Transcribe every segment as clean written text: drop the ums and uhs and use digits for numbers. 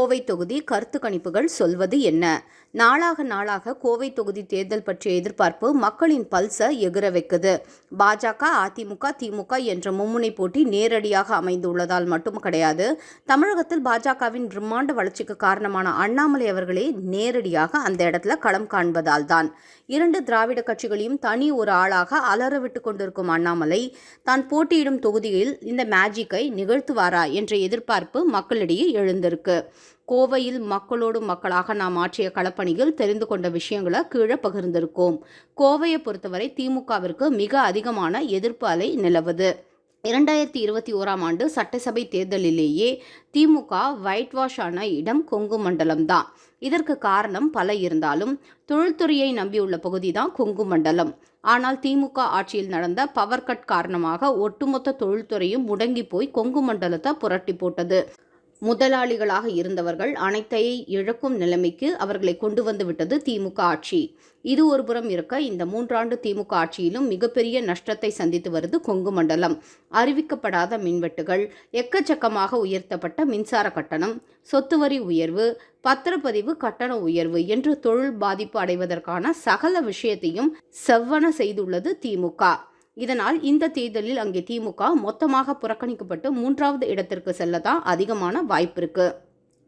கோவை தொகுதி கருத்து கணிப்புகள் சொல்வது என்ன? நாளாக நாளாக கோவை தொகுதி தேர்தல் பற்றிய எதிர்பார்ப்பு மக்களின் பல்ஸை எகிற வைக்குது. பாஜக, அதிமுக, திமுக என்ற மும்முனை போட்டி நேரடியாக அமைந்துள்ளதால் மட்டும் கிடையாது. தமிழகத்தில் பாஜகவின் பிரம்மாண்ட வளர்ச்சிக்கு காரணமான அண்ணாமலை அவர்களே நேரடியாக அந்த இடத்துல களம் காண்பதால் தான். இரண்டு திராவிட கட்சிகளையும் தனி ஒரு ஆளாக அலற விட்டு கொண்டிருக்கும் அண்ணாமலை தான் போட்டியிடும் தொகுதியில் இந்த மேஜிக்கை நிகழ்த்துவாரா என்ற எதிர்பார்ப்பு மக்களிடையே எழுந்திருக்கு. கோவையில் மக்களோடு மக்களாக நாம் ஆற்றிய களப்பணியில் தெரிந்து கொண்ட விஷயங்களை கீழே பகிர்ந்திருக்கோம். கோவையை பொறுத்தவரை திமுகவிற்கு மிக அதிகமான எதிர்ப்பு அலை நிலவுது. 2021 ஆண்டு சட்டசபை தேர்தலிலேயே திமுக ஒயிட் வாஷ் ஆன இடம் கொங்கு மண்டலம் தான். இதற்கு காரணம் பல இருந்தாலும் தொழில்துறையை நம்பியுள்ள பகுதி தான் கொங்கு மண்டலம். ஆனால் திமுக ஆட்சியில் நடந்த பவர் கட் காரணமாக ஒட்டுமொத்த தொழில்துறையும் முடங்கி போய் கொங்கு மண்டலத்தை புரட்டி போட்டது. முதலாளிகளாக இருந்தவர்கள் அனைத்தையை இழக்கும் நிலைமைக்கு அவர்களை கொண்டு வந்து விட்டது திமுக ஆட்சி. இது ஒருபுறம் இருக்க, இந்த 3 ஆண்டு திமுக ஆட்சியிலும் மிகப்பெரிய நஷ்டத்தை சந்தித்து வருது கொங்கு மண்டலம். அறிவிக்கப்படாத மின்வெட்டுகள், எக்கச்சக்கமாக உயர்த்தப்பட்ட மின்சார கட்டணம், சொத்து வரி உயர்வு, பத்திரப்பதிவு கட்டண உயர்வு என்று தொழில் பாதிப்பு அடைவதற்கான சகல விஷயத்தையும் செவ்வன செய்துள்ளது திமுக. இதனால் இந்த தேர்தலில் அங்கே திமுக மொத்தமாக புறக்கணிக்கப்பட்டு 3வது இடத்திற்கு செல்லதான் அதிகமான வாய்ப்பு இருக்கு.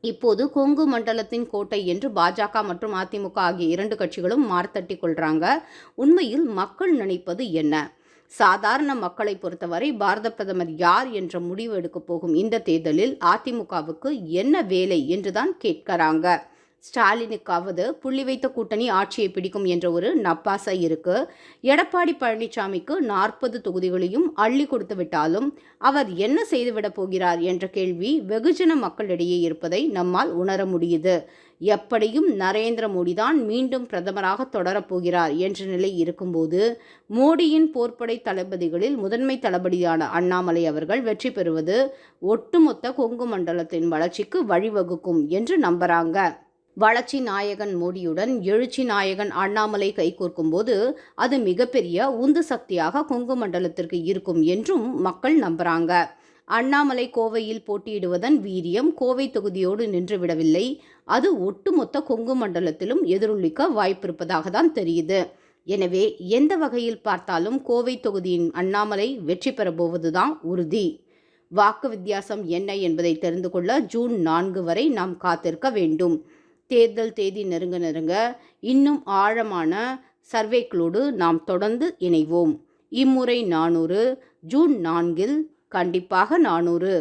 இப்போது கொங்கு மண்டலத்தின் கோட்டை என்று பாஜக மற்றும் அதிமுக ஆகிய 2 கட்சிகளும் மார்த்தட்டி கொள்றாங்க. உண்மையில் மக்கள் நினைப்பது என்ன? சாதாரண மக்களை பொறுத்தவரை பாரத பிரதமர் யார் என்ற முடிவு எடுக்க போகும் இந்த தேர்தலில் அதிமுகவுக்கு என்ன வேலை என்றுதான் கேட்கிறாங்க. ஸ்டாலினுக்காவது புள்ளி வைத்த கூட்டணி ஆட்சியை பிடிக்கும் என்ற ஒரு நப்பாசை இருக்கு. எடப்பாடி பழனிசாமிக்கு 40 தொகுதிகளையும் அள்ளி கொடுத்து விட்டாலும் அவர் என்ன செய்துவிட போகிறார் என்ற கேள்வி வெகுஜன மக்களிடையே இருப்பதை நம்மால் உணர முடியுது. எப்படியும் நரேந்திர மோடி தான் மீண்டும் பிரதமராக தொடரப்போகிறார் என்ற நிலை இருக்கும்போது மோடியின் போர்ப்படை தளபதிகளில் முதன்மை தளபதியான அண்ணாமலை அவர்கள் வெற்றி பெறுவது ஒட்டுமொத்த கொங்கு மண்டலத்தின் வளர்ச்சிக்கு வழிவகுக்கும் என்று நம்புறாங்க. வளர்ச்சி நாயகன் மோடியுடன் எழுச்சி நாயகன் அண்ணாமலை கைகோர்க்கும் போது அது மிகப்பெரிய உந்து சக்தியாக கொங்கு மண்டலத்திற்கு இருக்கும் என்றும் மக்கள் நம்புறாங்க. அண்ணாமலை கோவையில் போட்டியிடுவதன் வீரியம் கோவை தொகுதியோடு நின்றுவிடவில்லை. அது ஒட்டுமொத்த கொங்கு மண்டலத்திலும் எதிரொலிக்க வாய்ப்பிருப்பதாக தான் தெரியுது. எனவே எந்த வகையில் பார்த்தாலும் கோவை தொகுதியின் அண்ணாமலை வெற்றி பெறப்போவதுதான் உறுதி. வாக்கு வித்தியாசம் என்ன என்பதை தெரிந்து கொள்ள ஜூன் 4 வரை நாம் காத்திருக்க வேண்டும். தேர்தல் தேதி நெருங்க இன்னும் ஆழமான சர்வேக்களோடு நாம் தொடர்ந்து இணைவோம். இம்முறை 400, ஜூன் 4 கண்டிப்பாக 400.